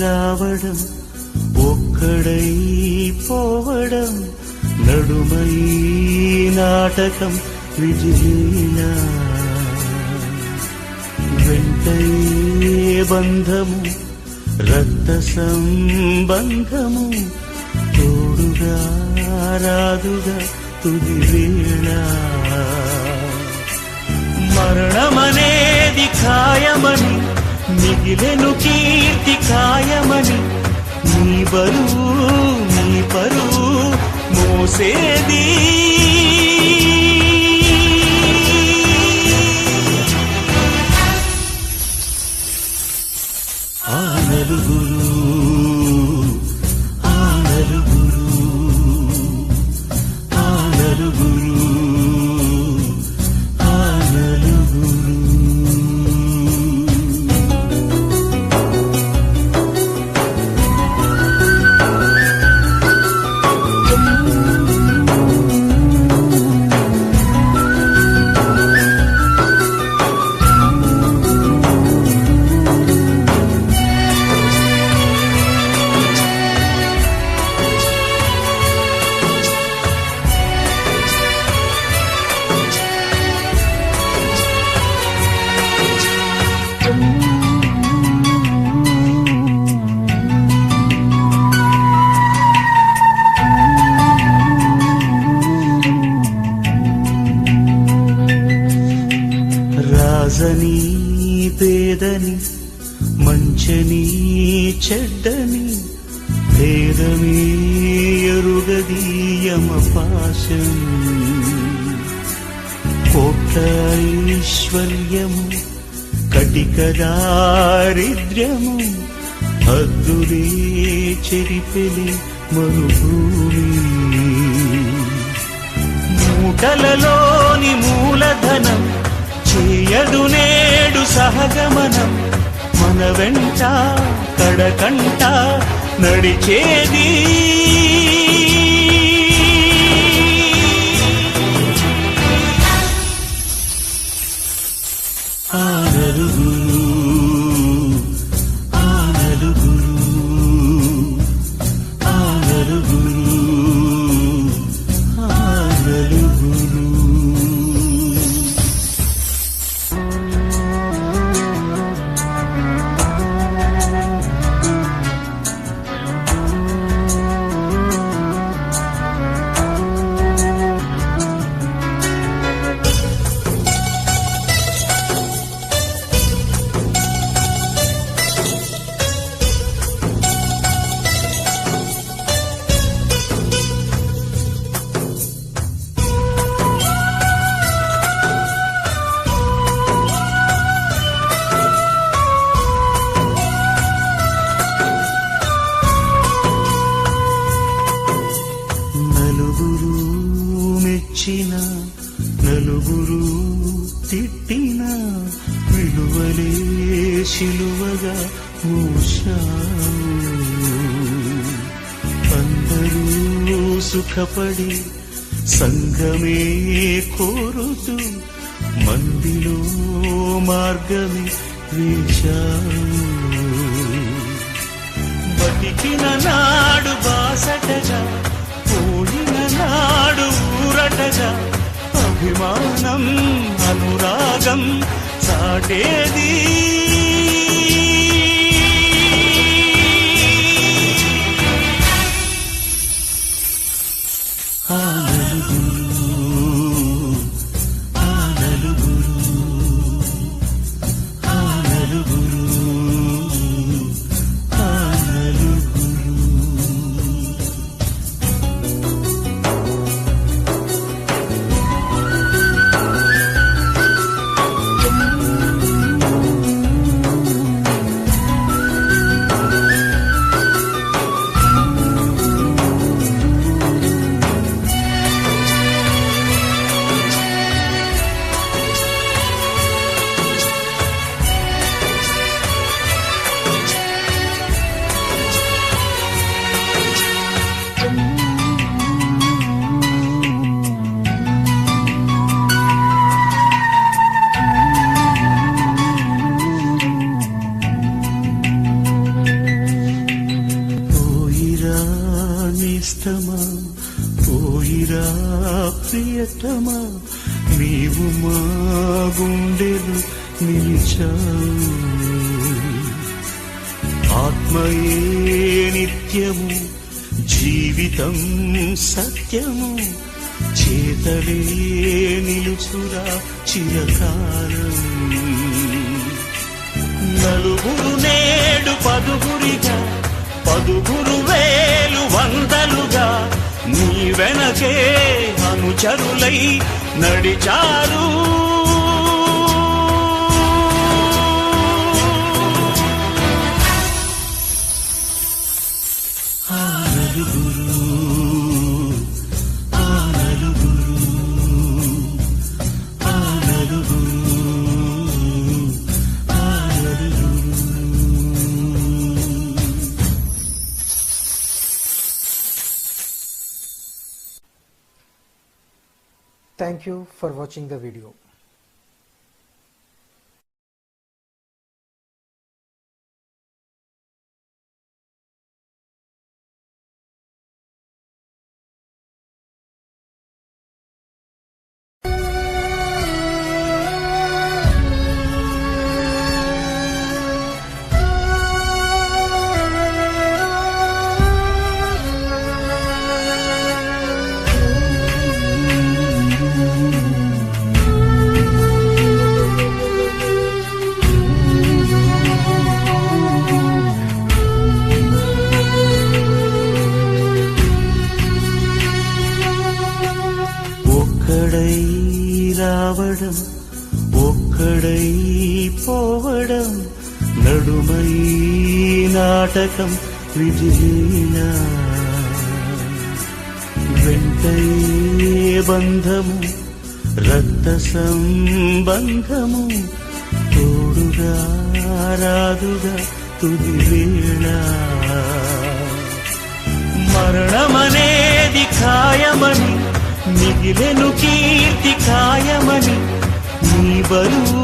రావడం ఒక్కడై పోవడం నడుమై నాటకం విజయలీలా వెంటై బంధము రక్త సంబంధము తోడుగా రాదుగా తుది వేళ మరణమనేది ఖాయమని మిగిలెను కీర్తి ఖాయమని నీ బరువు నీ పరువు మోసేది ఆ నలుగురు ఆ నలుగురు ఆ నలుగురు ఆ నలుగురు రాజని పేదని మంచని చెడ్డని భేదమే ఎరుగదీయమ పాశం కోట్ల ఐశ్వర్యము కటిక దారిద్ర్యము హద్దులే చెరిపెలి మరుభూమి మూటలలోని మూలధనం చేయదు నేడు సహగమనం మన వెంట కడకంట నడిచేది ఆ నలుగురు ఆ నలుగురు ఆ నలుగురు ఆ నలుగురు నలుగురు మెచ్చిన నలుగురు తిట్టిన విలువలే శిలువగా మూశావు అందరూ సుఖపడి సంఘమే కోరుతూ మందిలో మార్గమే వేశావు బతికిన నాడు బాసటగా పోయిన నాడు ఊరటగా అభిమానం అనురాగం సాటేది ఆ నలుగురు ఆ నలుగురు ఆ నలుగురు ఆ నలుగురు ప్రియతమా నీవు మా గుండెలు నిలిచావు ఆత్మయే నిత్యము జీవితం సత్యము చేతలే నిలుచురా చిరకాలం నలుగురు నేడు పదుగురిగా పదుగురు వేలు వందలుగా నీ వెనకే అనుచరులై నడిచారు Thank you for watching the video. ఒక్కడై రావడం ఒక్కడై పోవడం నడుమై నాటకం విధిలీలా వెంటయే బంధము రక్త సంబంధము తోడుగా రాదుగా తుది వేళ మరణమనేది ఖాయమని మిగిలెను కీర్తి ఖాయమని నీ బరువు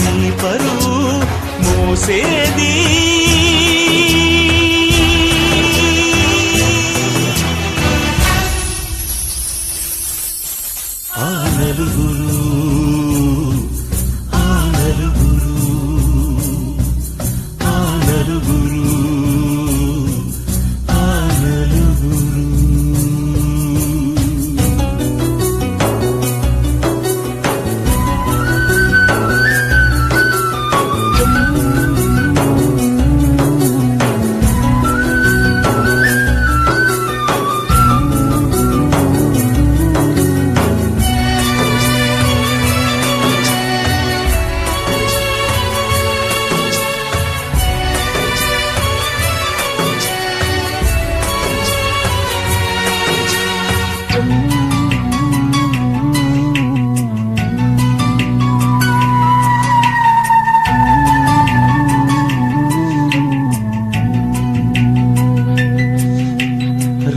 నీ పరువు మోసేది ఆ నలుగురు ఆ నలుగురు ఆ నలుగురు ఆ నలుగురు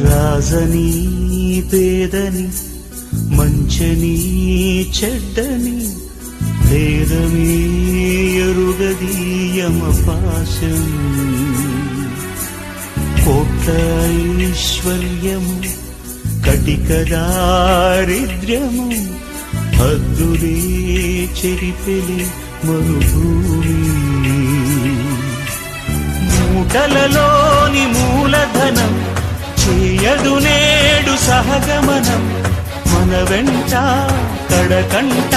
రాజని పేదని మంచని చెడ్డని భేదమే ఎరుగదీయమ పాశం కోట్ల ఐశ్వర్యము కటిక దారిద్ర్యము హద్దులే చెరిపెలి మరుభూమి మూటలలోని మూలధనం చేయదు నేడు సహగమనం మన వెంట కడకంట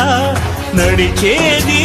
నడిచేది